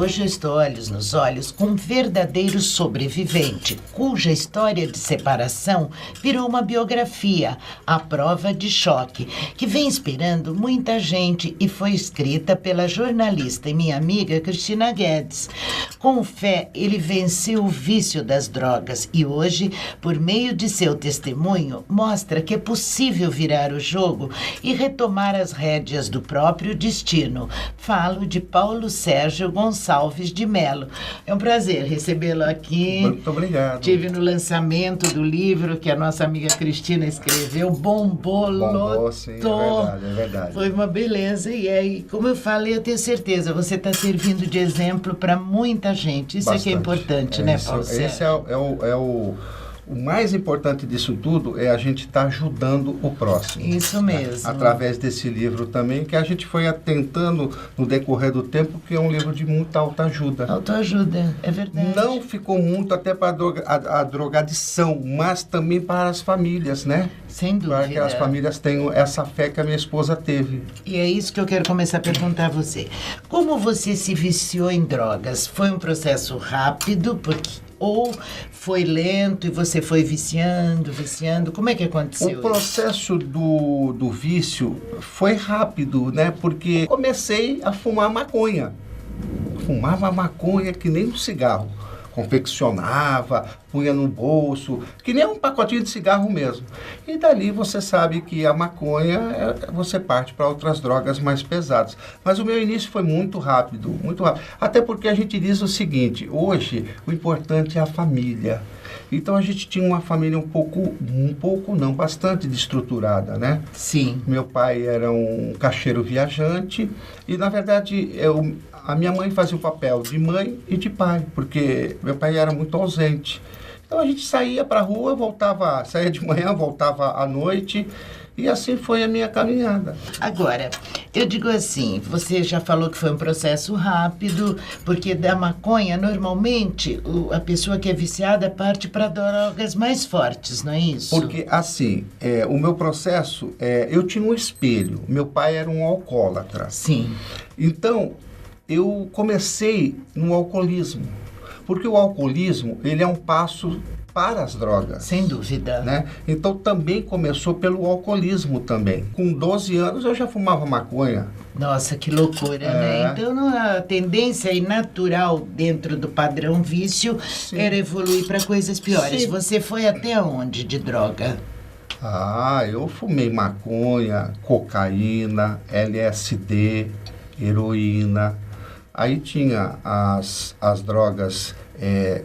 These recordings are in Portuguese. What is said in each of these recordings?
hoje eu estou olhos nos olhos com um verdadeiro sobrevivente, cuja história de separação virou uma biografia, A Prova de Choque, que vem inspirando muita gente e foi escrita pela jornalista e minha amiga Cristina Guedes. Com fé, ele venceu o vício das drogas e hoje, por meio de seu testemunho, mostra que é possível virar o jogo e retomar as rédeas do próprio destino. Falo de Paulo Sérgio Gonçalves de Mello. É um prazer recebê-lo aqui. Muito obrigado. Tive no lançamento do livro que a nossa amiga Cristina escreveu, bombou, sim, lotou. é verdade. Foi uma beleza. E aí, como eu falei, eu tenho certeza, você está servindo de exemplo para muita gente. Isso Bastante. É que é importante, né, Paulo Sérgio? Esse o mais importante disso tudo é a gente estar ajudando o próximo. Isso mesmo. Através desse livro também, que a gente foi atentando no decorrer do tempo, que é um livro de muita autoajuda. Autoajuda, é verdade. Não ficou muito até para a drogadição, mas também para as famílias, né? Sem dúvida. Para que as famílias tenham essa fé que a minha esposa teve. E é isso que eu quero começar a perguntar a você. Como você se viciou em drogas? Foi um processo rápido, ou foi lento e você foi viciando? Como é que aconteceu? O processo do vício foi rápido, né? Porque comecei a fumar maconha. Fumava maconha que nem um cigarro. Confeccionava, punha no bolso, que nem um pacotinho de cigarro mesmo. E dali você sabe que a maconha, você parte para outras drogas mais pesadas. Mas o meu início foi muito rápido, muito rápido. Até porque a gente diz o seguinte, hoje o importante é a família. Então a gente tinha uma família bastante desestruturada, né? Sim. Meu pai era um caixeiro viajante e, na verdade, a minha mãe fazia o papel de mãe e de pai, porque meu pai era muito ausente. Então a gente saía para a rua, saía de manhã, voltava à noite, e assim foi a minha caminhada. Agora, eu digo assim, você já falou que foi um processo rápido, porque da maconha, normalmente, a pessoa que é viciada parte para drogas mais fortes, não é isso? Porque, assim, o meu processo, eu tinha um espelho. Meu pai era um alcoólatra. Sim. Então, eu comecei no alcoolismo, porque o alcoolismo, ele é um passo para as drogas. Sem dúvida. Né? Então, também começou pelo alcoolismo também. Com 12 anos, eu já fumava maconha. Nossa, que loucura, né? Então, a tendência natural dentro do padrão vício era evoluir para coisas piores. Sim. Você foi até onde de droga? Eu fumei maconha, cocaína, LSD, heroína. Aí tinha as drogas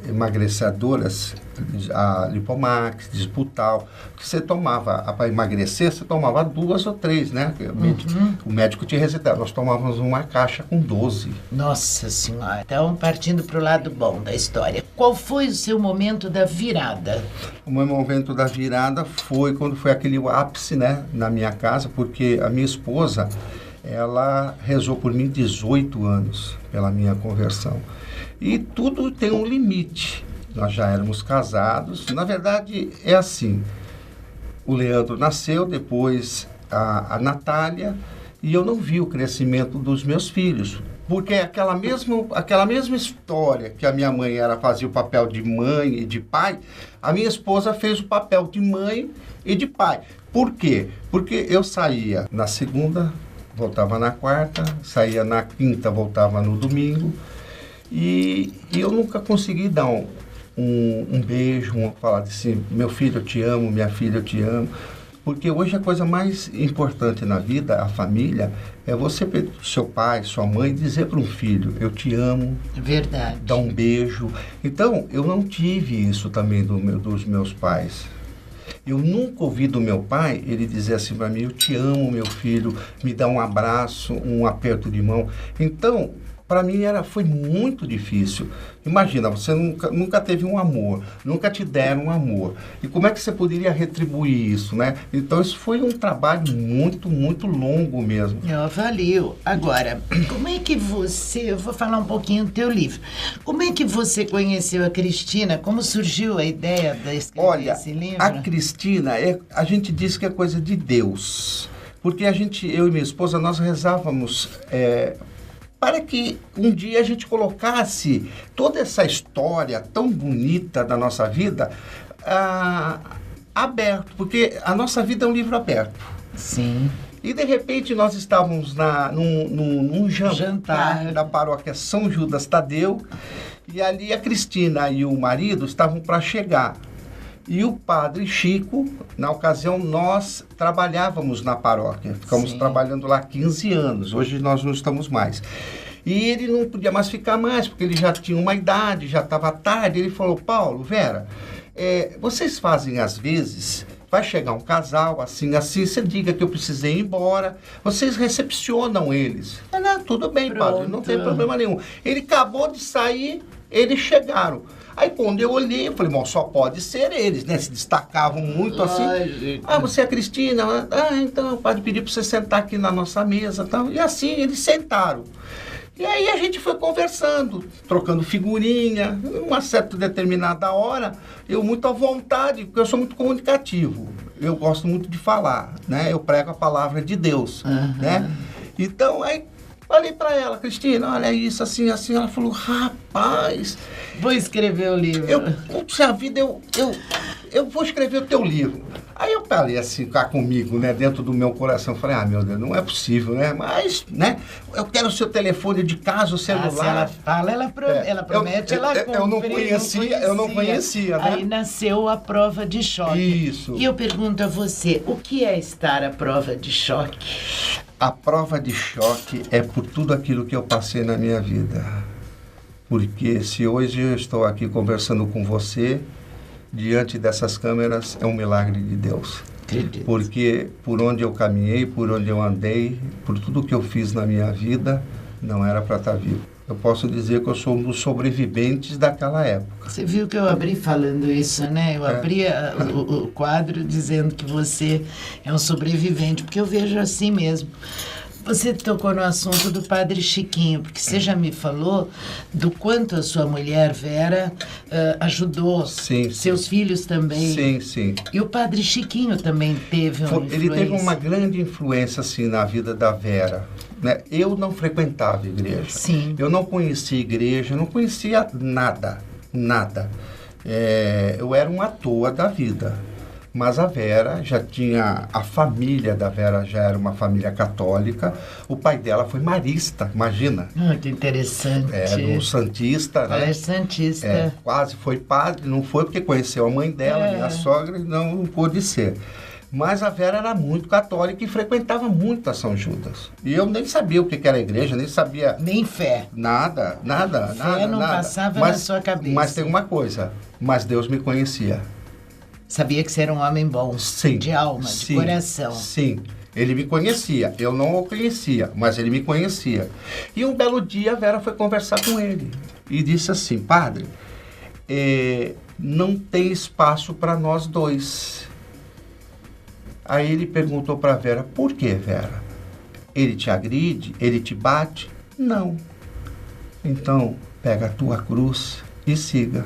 emagrecedoras, a Lipomax, Disputal, que você tomava, para emagrecer, você tomava 2 ou 3, né? O médico te receitava, nós tomávamos uma caixa com 12. Nossa Senhora! Então, partindo para o lado bom da história, qual foi o seu momento da virada? O meu momento da virada foi quando foi aquele ápice, né, na minha casa, porque a minha esposa, ela rezou por mim 18 anos pela minha conversão. E tudo tem um limite. Nós já éramos casados. Na verdade, é assim. O Leandro nasceu, depois a Natália, e eu não vi o crescimento dos meus filhos. Porque aquela mesma história que a minha mãe fazia o papel de mãe e de pai, a minha esposa fez o papel de mãe e de pai. Por quê? Porque eu saía na segunda, voltava na quarta, saía na quinta, voltava no domingo. E eu nunca consegui dar um beijo, falar assim, meu filho, eu te amo, minha filha, eu te amo. Porque hoje a coisa mais importante na vida, a família, é você, seu pai, sua mãe, dizer para um filho, eu te amo. Verdade. Dar um beijo. Então, eu não tive isso também dos meus pais. Eu nunca ouvi do meu pai ele dizer assim para mim, eu te amo, meu filho, me dá um abraço, um aperto de mão. Então, para mim foi muito difícil. Imagina, você nunca teve um amor, nunca te deram um amor. E como é que você poderia retribuir isso, né? Então, isso foi um trabalho muito, muito longo mesmo. Eu avalio. Agora, como é que eu vou falar um pouquinho do teu livro. Como é que você conheceu a Cristina? Como surgiu a ideia de escrever esse livro? A Cristina, a gente diz que é coisa de Deus. Porque eu e minha esposa, nós rezávamos para que um dia a gente colocasse toda essa história tão bonita da nossa vida aberto, porque a nossa vida é um livro aberto. Sim. E de repente nós estávamos num jantar da paróquia São Judas Tadeu, e ali a Cristina e o marido estavam para chegar. E o padre Chico, na ocasião, nós trabalhávamos na paróquia. Ficamos trabalhando lá 15 anos. Hoje nós não estamos mais. E ele não podia mais ficar mais, porque ele já tinha uma idade, já estava tarde. Ele falou, Paulo, Vera, vocês fazem às vezes, vai chegar um casal, assim, você diga que eu precisei ir embora, vocês recepcionam eles. Não, tudo bem, padre, não tem problema nenhum. Ele acabou de sair, eles chegaram. Aí quando eu olhei, eu falei, bom, só pode ser eles, né? Se destacavam muito assim. Gente. Você é a Cristina? Então o padre pediu para você sentar aqui na nossa mesa. Tal. E assim, eles sentaram. E aí a gente foi conversando, trocando figurinha. Uma certa determinada hora, eu muito à vontade, porque eu sou muito comunicativo. Eu gosto muito de falar, né? Eu prego a palavra de Deus, né? Então, aí falei para ela, Cristina, olha isso, assim, assim. Ela falou, rapaz... Vou escrever o livro. Puxa vida, eu vou escrever o teu livro. Aí eu parei assim, cá comigo, né, dentro do meu coração. Falei, meu Deus, não é possível, né? Mas, né, eu quero o seu telefone de casa, o celular. Se ela fala, ela promete, ela cumpre. Eu não conhecia, né? Aí nasceu a prova de choque. Isso. E eu pergunto a você, o que é estar à prova de choque? A prova de choque é por tudo aquilo que eu passei na minha vida. Porque se hoje eu estou aqui conversando com você, diante dessas câmeras, é um milagre de Deus. Acredito. Porque por onde eu caminhei, por onde eu andei, por tudo que eu fiz na minha vida, não era para estar vivo. Eu posso dizer que eu sou um dos sobreviventes daquela época. Você viu que eu abri falando isso, né? Eu abri o quadro dizendo que você é um sobrevivente, porque eu vejo assim mesmo. Você tocou no assunto do padre Chiquinho, porque você já me falou do quanto a sua mulher, Vera, ajudou seus filhos também. Sim, sim. E o padre Chiquinho também teve uma influência. Ele teve uma grande influência, assim, na vida da Vera. Né? Eu não frequentava igreja. Sim. Eu não conhecia igreja, não conhecia nada, nada. Eu era um à toa da vida. Mas a Vera já tinha... A família da Vera já era uma família católica. O pai dela foi marista, imagina. Muito interessante. Um santista, Ela é santista. Quase foi padre, não foi porque conheceu a mãe dela, minha sogra, e não pôde ser. Mas a Vera era muito católica e frequentava muito a São Judas. E eu nem sabia o que era a igreja, nem sabia... Nem fé. Nada. Fé não passava na sua cabeça. Mas tem uma coisa, mas Deus me conhecia. Sabia que você era um homem bom, sim, de alma, de coração. Sim, ele me conhecia. Eu não o conhecia, mas ele me conhecia. E um belo dia a Vera foi conversar com ele e disse assim, padre, não tem espaço para nós dois. Aí ele perguntou para a Vera, por que, Vera? Ele te agride? Ele te bate? Não. Então, pega a tua cruz e siga.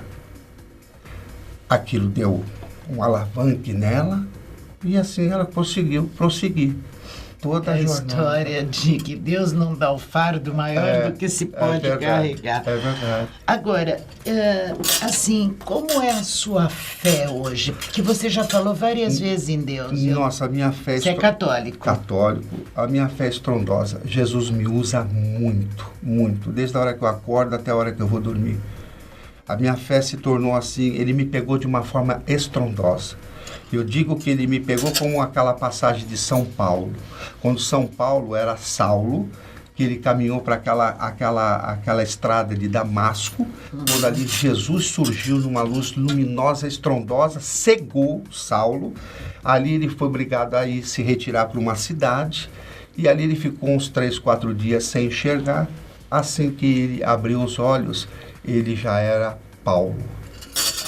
Aquilo deu um alavanque nela e assim ela conseguiu prosseguir toda a jornada. História de que Deus não dá o fardo maior do que se pode carregar. É verdade. Agora, assim, como é a sua fé hoje? Porque você já falou várias vezes em Deus. Nossa, a minha fé... Você é católico? Católico. A minha fé é estrondosa. Jesus me usa muito, muito. Desde a hora que eu acordo até a hora que eu vou dormir. A minha fé se tornou assim, ele me pegou de uma forma estrondosa. Eu digo que ele me pegou como aquela passagem de São Paulo. Quando São Paulo era Saulo, que ele caminhou para aquela estrada de Damasco, quando ali Jesus surgiu numa luz luminosa, estrondosa, cegou Saulo. Ali ele foi obrigado a ir se retirar para uma cidade, e ali ele ficou uns 3, 4 dias sem enxergar. Assim que ele abriu os olhos, ele já era Paulo.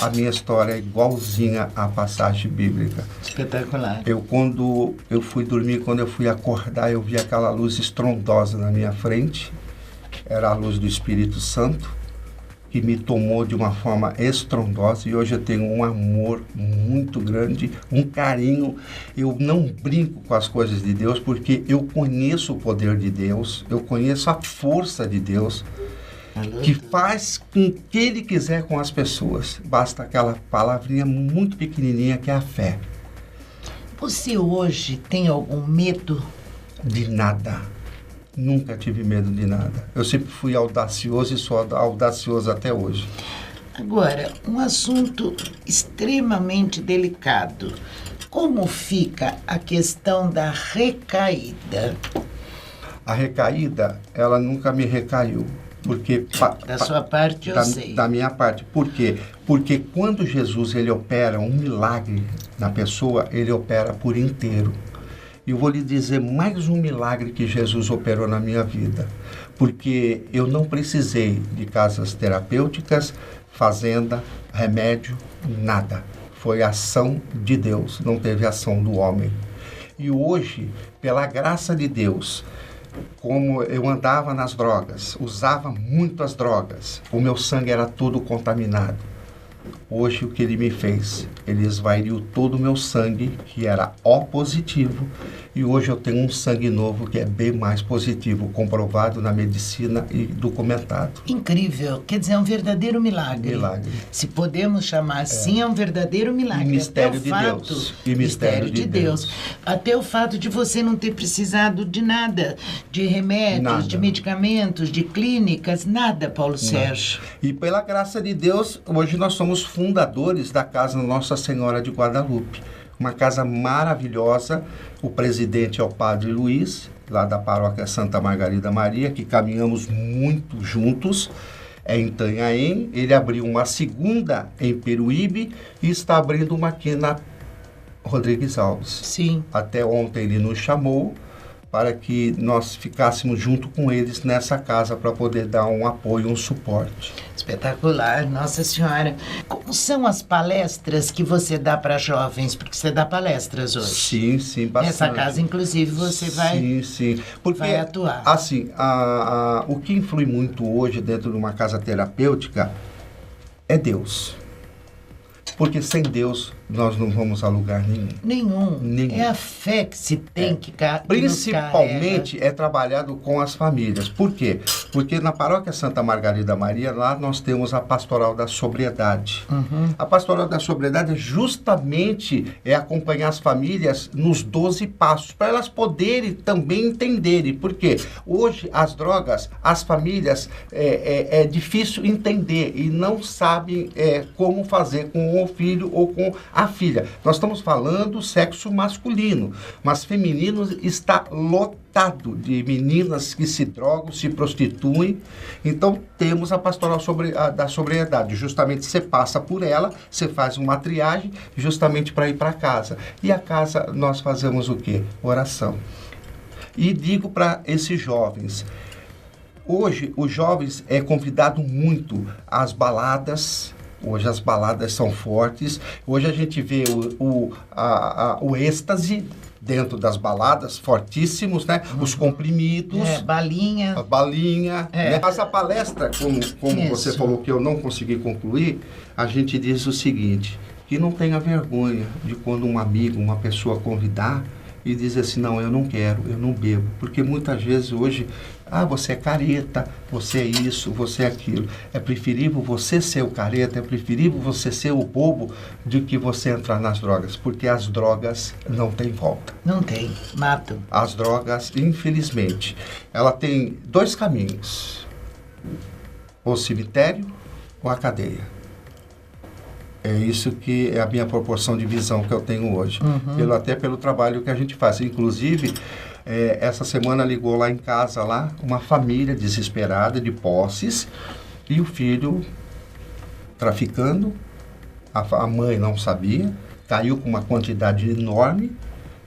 A minha história é igualzinha à passagem bíblica. Espetacular. Quando eu fui dormir, quando eu fui acordar, eu vi aquela luz estrondosa na minha frente. Era a luz do Espírito Santo, que me tomou de uma forma estrondosa e hoje eu tenho um amor muito grande, um carinho. Eu não brinco com as coisas de Deus porque eu conheço o poder de Deus, eu conheço a força de Deus que faz com o que Ele quiser com as pessoas. Basta aquela palavrinha muito pequenininha que é a fé. Você hoje tem algum medo? De nada. Nunca tive medo de nada. Eu sempre fui audacioso e sou audacioso até hoje. Agora, um assunto extremamente delicado. Como fica a questão da recaída? A recaída, ela nunca me recaiu. Porque da sua parte eu sei. Da minha parte. Por quê? Porque quando Jesus ele opera um milagre na pessoa, ele opera por inteiro. E eu vou lhe dizer mais um milagre que Jesus operou na minha vida. Porque eu não precisei de casas terapêuticas, fazenda, remédio, nada. Foi ação de Deus, não teve ação do homem. E hoje, pela graça de Deus, como eu andava nas drogas, usava muito as drogas, o meu sangue era todo contaminado. Hoje o que ele me fez? Ele esvairiu todo o meu sangue, que era O positivo, e hoje eu tenho um sangue novo que é B mais positivo, comprovado na medicina e documentado. Incrível, quer dizer, é um verdadeiro milagre. Milagre. Se podemos chamar assim, é um verdadeiro milagre. E mistério de Deus. E mistério de Deus. Até o fato de você não ter precisado de nada, de remédios, nada. De medicamentos, de clínicas, nada, Paulo Sérgio. E pela graça de Deus, hoje nós somos fundadores da Casa Nossa Senhora de Guadalupe. Uma casa maravilhosa. O presidente é o Padre Luiz, lá da paróquia Santa Margarida Maria, que caminhamos muito juntos. É em Itanhaém. Ele abriu uma segunda em Peruíbe e está abrindo uma aqui na Rodrigues Alves. Sim. Até ontem ele nos chamou para que nós ficássemos junto com eles nessa casa para poder dar um apoio, um suporte. Espetacular, Nossa Senhora. Como são as palestras que você dá para jovens? Porque você dá palestras hoje. Sim, sim, bastante. Nessa casa, inclusive, você vai atuar. Assim, o que influi muito hoje dentro de uma casa terapêutica é Deus. Porque sem Deus nós não vamos a lugar nenhum. Nenhum. É a fé que se tem que principalmente é trabalhado com as famílias. Por quê? Porque na paróquia Santa Margarida Maria, lá nós temos a pastoral da sobriedade. Uhum. A pastoral da sobriedade justamente é acompanhar as famílias nos 12 passos, para elas poderem também entenderem. Por quê? Hoje as drogas, as famílias, é difícil entender e não sabem como fazer com o filho ou com a filha. Nós estamos falando sexo masculino, mas feminino está lotado de meninas que se drogam, se prostituem. Então temos a pastoral da sobriedade. Justamente você passa por ela, você faz uma triagem justamente para ir para casa. E a casa nós fazemos o quê? Oração. E digo para esses jovens, hoje os jovens é convidado muito às baladas. Hoje as baladas são fortes. Hoje a gente vê o êxtase dentro das baladas, fortíssimos, né? Os comprimidos. Balinha. A balinha. Né? Mas a palestra, como você falou que eu não consegui concluir, a gente diz o seguinte, que não tenha vergonha de quando um amigo, uma pessoa convidar e dizer assim, não, eu não quero, eu não bebo. Porque muitas vezes hoje, você é careta, você é isso, você é aquilo. É preferível você ser o careta, é preferível você ser o bobo do que você entrar nas drogas. Porque as drogas não têm volta. Não tem, matam. As drogas, infelizmente, ela tem 2 caminhos. O cemitério ou a cadeia. É isso que é a minha proporção de visão que eu tenho hoje. Uhum. Até pelo trabalho que a gente faz. Inclusive, essa semana ligou lá em casa, uma família desesperada de posses e o filho traficando. A mãe não sabia, caiu com uma quantidade enorme,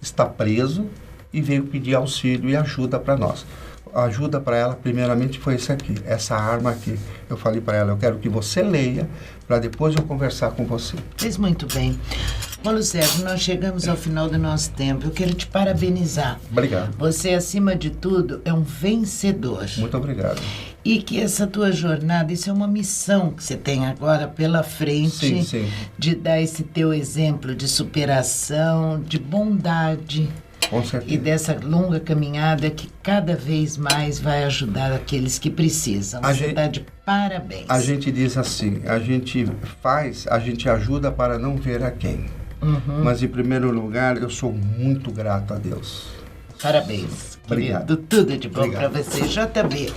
está preso e veio pedir auxílio e ajuda para nós. A ajuda para ela, primeiramente, foi essa arma aqui. Eu falei para ela, eu quero que você leia, para depois eu conversar com você. Fez muito bem. Paulo Sérgio, nós chegamos ao final do nosso tempo. Eu quero te parabenizar. Obrigado. Você, acima de tudo, é um vencedor. Muito obrigado. E que essa tua jornada, isso é uma missão que você tem agora pela frente. Sim. De dar esse teu exemplo de superação, de bondade. Com certeza. E dessa longa caminhada que cada vez mais vai ajudar aqueles que precisam. Você está de parabéns. A gente diz assim, a gente ajuda para não ver a quem. Mas, em primeiro lugar, eu sou muito grato a Deus. Parabéns, Obrigado. querido. Tudo de bom para você. JB,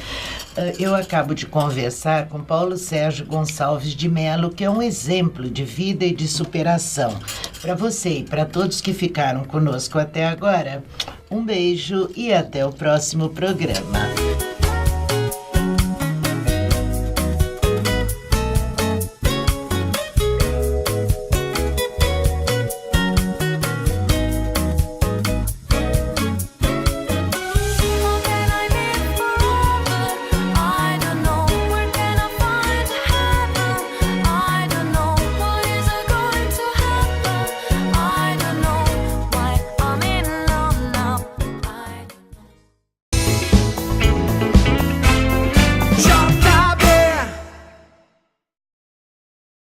eu acabo de conversar com Paulo Sérgio Gonçalves de Mello, que é um exemplo de vida e de superação. Para você e para todos que ficaram conosco até agora, um beijo e até o próximo programa.